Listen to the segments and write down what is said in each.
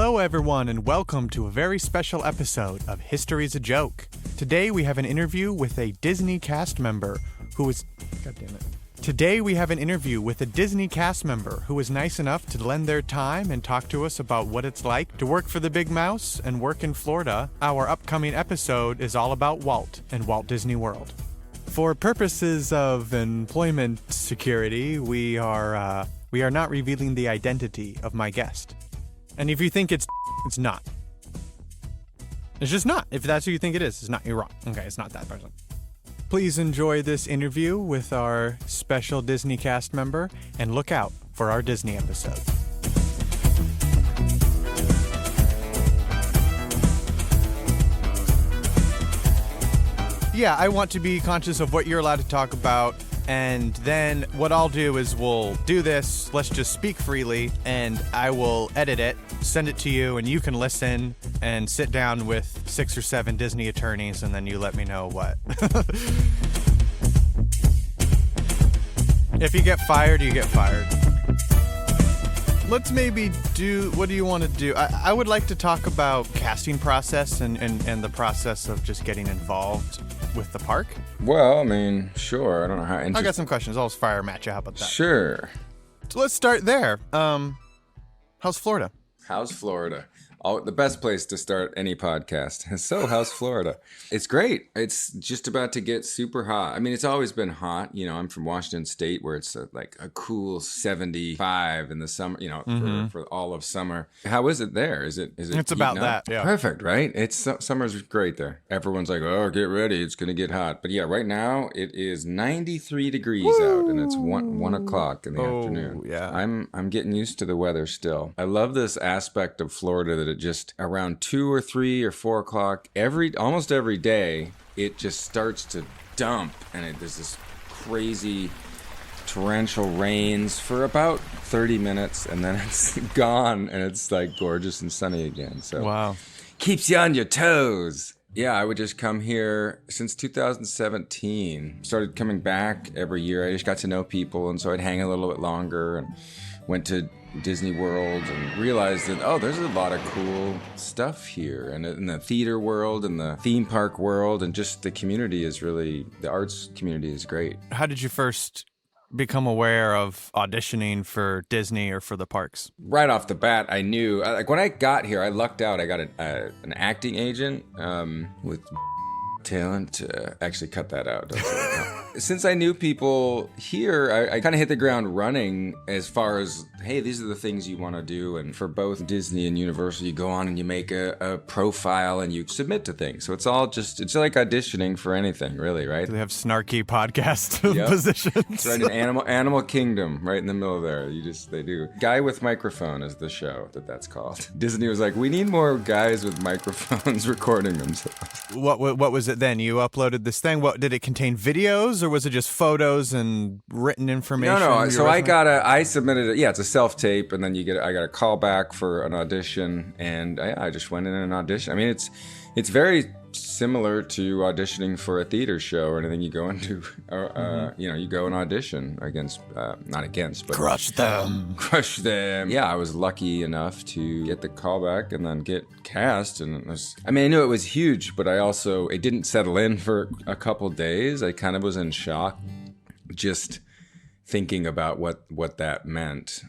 Hello everyone and welcome to a very special episode of History's a Joke. Today we have an interview with a Disney cast member who was... God damn it. Today we have an interview with a Disney cast member who was nice enough to lend their time and talk to us about what it's like to work for the Big Mouse and work in Florida. Our upcoming episode is all about Walt and Walt Disney World. For purposes of employment security, we are not revealing the identity of my guest. And if you think it's not. It's just not. If that's who you think it is, it's not. You're wrong. Okay, it's not that person. Please enjoy this interview with our special Disney cast member and look out for our Disney episode. Yeah, I want to be conscious of what you're allowed to talk about. And then what I'll do is we'll do this, let's just speak freely, and I will edit it, send it to you, and you can listen and sit down with 6 or 7 Disney attorneys, and then you let me know what. If you get fired, you get fired. Let's maybe do, what do you want to do? I would like to talk about casting process and the process of just getting involved with the park. Well, I mean, sure. I don't know how. I got some questions. I'll just fire them at you. How about that? Sure. So let's start there. How's Florida? How's Florida? Oh, the best place to start any podcast. So, how's Florida? It's great. It's just about to get super hot. I mean, it's always been hot. You know, I'm from Washington State, where it's like a cool 75 in the summer. You know, for all of summer. How is it there? Is it? It's about that. Yeah. Perfect, right? Summer's great there. Everyone's like, oh, get ready, it's gonna get hot. But yeah, right now it is 93 degrees out, and it's 1 o'clock in the afternoon. Yeah. I'm getting used to the weather still. I love this aspect of Florida that it just around 2 or 3 or 4 o'clock almost every day it just starts to dump, and there's this crazy torrential rains for about 30 minutes, and then it's gone, and it's like gorgeous and sunny again. So wow, keeps you on your toes. Yeah, I would just come here since 2017. Started coming back every year. I just got to know people, and so I'd hang a little bit longer and went to Disney World and realized that, there's a lot of cool stuff here. And in the theater world and the theme park world, and just the community is really, the arts community is great. How did you first become aware of auditioning for Disney or for the parks? Right off the bat, I knew, like when I got here, I lucked out. I got an acting agent with talent. Actually cut that out. Since I knew people here, I kind of hit the ground running as far as, hey, these are the things you want to do. And for both Disney and Universal, you go on and you make a profile and you submit to things. So it's all just, it's like auditioning for anything, really, right? Do they have snarky podcast positions? It's right in Animal Kingdom, right in the middle there. They do. Guy with Microphone is the show that's called. Disney was like, we need more guys with microphones recording themselves. What was it then? You uploaded this thing. What did it contain? Videos, or was it just photos and written information? No. So I submitted it. Yeah, it's a self-tape, and then I got a call back for an audition, and I just went in and auditioned. I mean, it's very similar to auditioning for a theater show or anything you go into. You go and audition but crush them. Yeah, I was lucky enough to get the call back and then get cast, and I knew it was huge, but it didn't settle in for a couple days. I kind of was in shock just thinking about what that meant.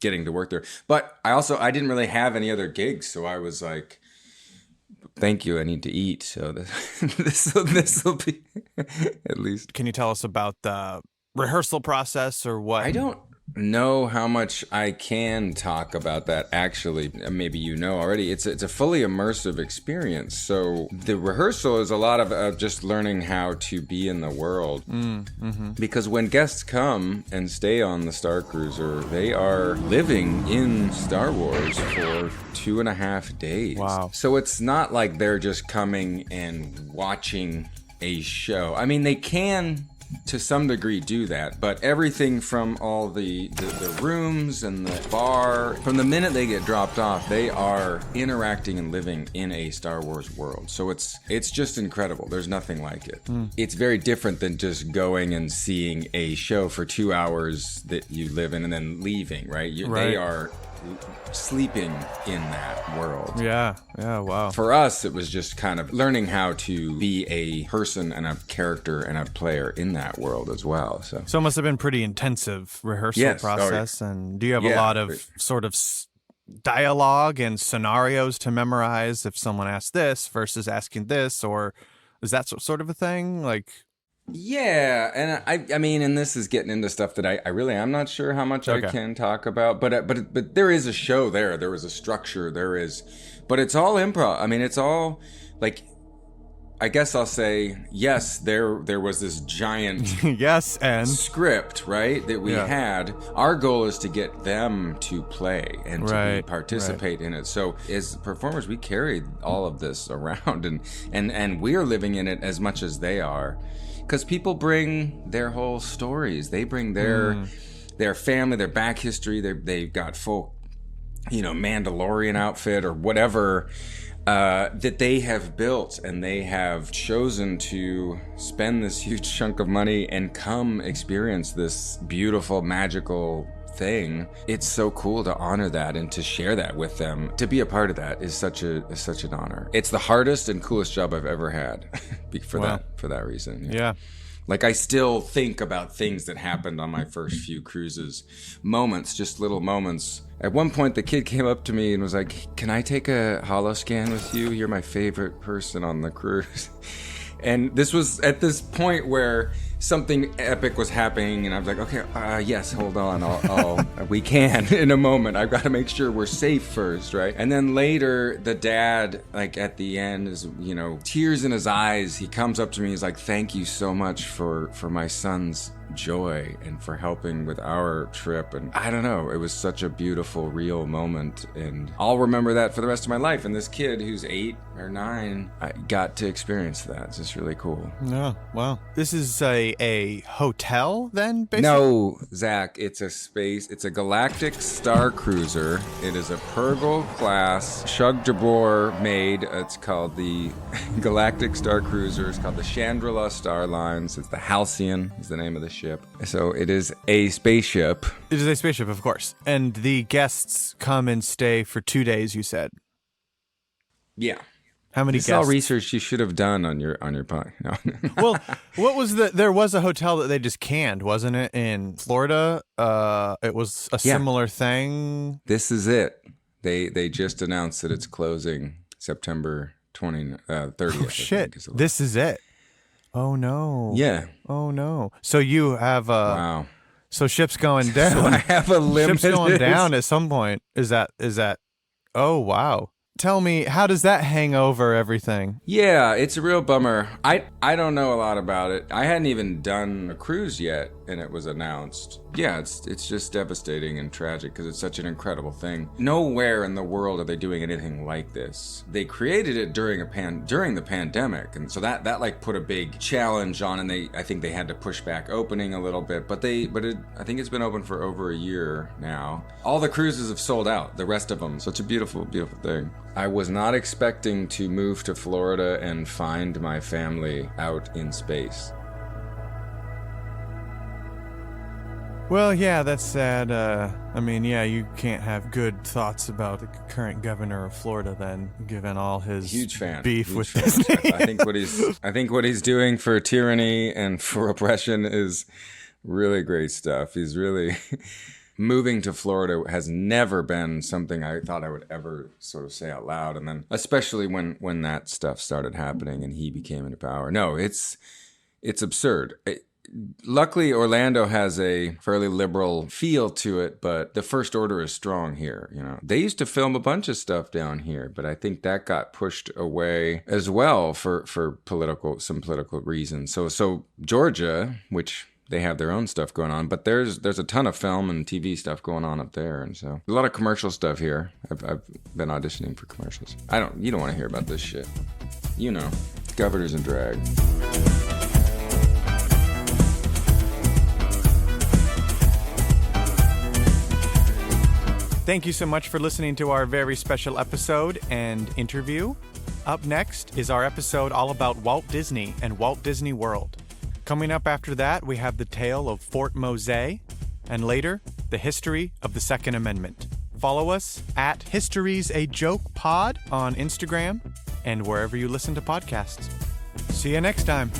Getting to work there. But I didn't really have any other gigs, so I was like, thank you, I need to eat. So this will be at least. Can you tell us about the rehearsal process or what? I don't know how much I can talk about that, actually. Maybe you know already. It's a fully immersive experience. So the rehearsal is a lot of just learning how to be in the world. Because when guests come and stay on the Star Cruiser, they are living in Star Wars for 2.5 days. Wow. So it's not like they're just coming and watching a show. I mean, they can to some degree do that, but everything from all the rooms and the bar, from the minute they get dropped off, they are interacting and living in a Star Wars world. So it's just incredible. There's nothing like it. It's very different than just going and seeing a show for 2 hours that you live in and then leaving, right? Right. They are sleeping in that world. Yeah, wow. For us, it was just kind of learning how to be a person and a character and a player in that world as well. So it must have been pretty intensive rehearsal process. And do you have a lot of sort of dialogue and scenarios to memorize if someone asks this versus asking this, or is that sort of a thing? Like, yeah, and I mean, and this is getting into stuff that I really I'm not sure how much I can talk about, but there is a show there. There is a structure. There is, but it's all improv. I mean, it's all like, I guess I'll say yes. There was this giant script, right, that we had. Our goal is to get them to play and to participate in it. So as performers, we carried all of this around, and we're living in it as much as they are. Because people bring their whole stories. They bring their family, their back history. They've got full, Mandalorian outfit or whatever that they have built, and they have chosen to spend this huge chunk of money and come experience this beautiful, magical thing. It's so cool to honor that and to share that with them. To be a part of that is such an honor. It's the hardest and coolest job I've ever had for that reason. Yeah. Like, I still think about things that happened on my first few cruises. Moments, just little moments. At one point, the kid came up to me and was like, "Can I take a holo scan with you? You're my favorite person on the cruise." And this was at this point where something epic was happening, and I was like, "Okay, yes, hold on, I'll we can in a moment. I've got to make sure we're safe first, right?" And then later, the dad, like at the end, is tears in his eyes. He comes up to me, he's like, "Thank you so much for my son's joy and for helping with our trip." And I don't know, it was such a beautiful, real moment, and I'll remember that for the rest of my life. And this kid who's 8 or 9, I got to experience that. It's just really cool. Yeah, wow. This is a hotel then, basically? No, Zach, it's a Galactic Star Cruiser. It is a Purgle class Shug Jabor made. It's called the Galactic Star Cruiser. It's called the Chandrila Star Lines. It's the Halcyon is the name of the ship. So it is a spaceship. It is a spaceship, of course. And the guests come and stay for 2 days, you said? Yeah. How many guests? This is all research you should have done on your podcast. No. Well, what was there was a hotel that they just canned, wasn't it, in Florida? It was a similar thing. This is it. They just announced that it's closing September 30th. Oh, shit. This is it. Oh, no. Yeah. Oh, no. So you have wow. So ship's going down. So I have a limit. Ship's going down at some point. Is that? Oh, wow. Tell me, how does that hang over everything? Yeah, it's a real bummer. I don't know a lot about it. I hadn't even done a cruise yet, and it was announced. Yeah, it's just devastating and tragic because it's such an incredible thing. Nowhere in the world are they doing anything like this. They created it during the pandemic, and so that like put a big challenge on, and I think they had to push back opening a little bit, but I think it's been open for over a year now. All the cruises have sold out, the rest of them. So it's a beautiful, beautiful thing. I was not expecting to move to Florida and find my family out in space. Well, yeah, that's sad. You can't have good thoughts about the current governor of Florida then, given all his beef with Disney. I think what he's doing for tyranny and for oppression is really great stuff. He's really moving to Florida has never been something I thought I would ever sort of say out loud, and then especially when that stuff started happening and he became into power. No, it's absurd. Luckily, Orlando has a fairly liberal feel to it, but the First Order is strong here. They used to film a bunch of stuff down here, but I think that got pushed away as well for some political reasons. So Georgia, which they have their own stuff going on, but there's a ton of film and TV stuff going on up there, and so a lot of commercial stuff here. I've been auditioning for commercials. You don't want to hear about this shit. Governors and drag. Thank you so much for listening to our very special episode and interview. Up next is our episode all about Walt Disney and Walt Disney World. Coming up after that, we have the tale of Fort Mose, and later, the history of the Second Amendment. follow us at historysajokepod on Instagram and wherever you listen to podcasts. See you next time.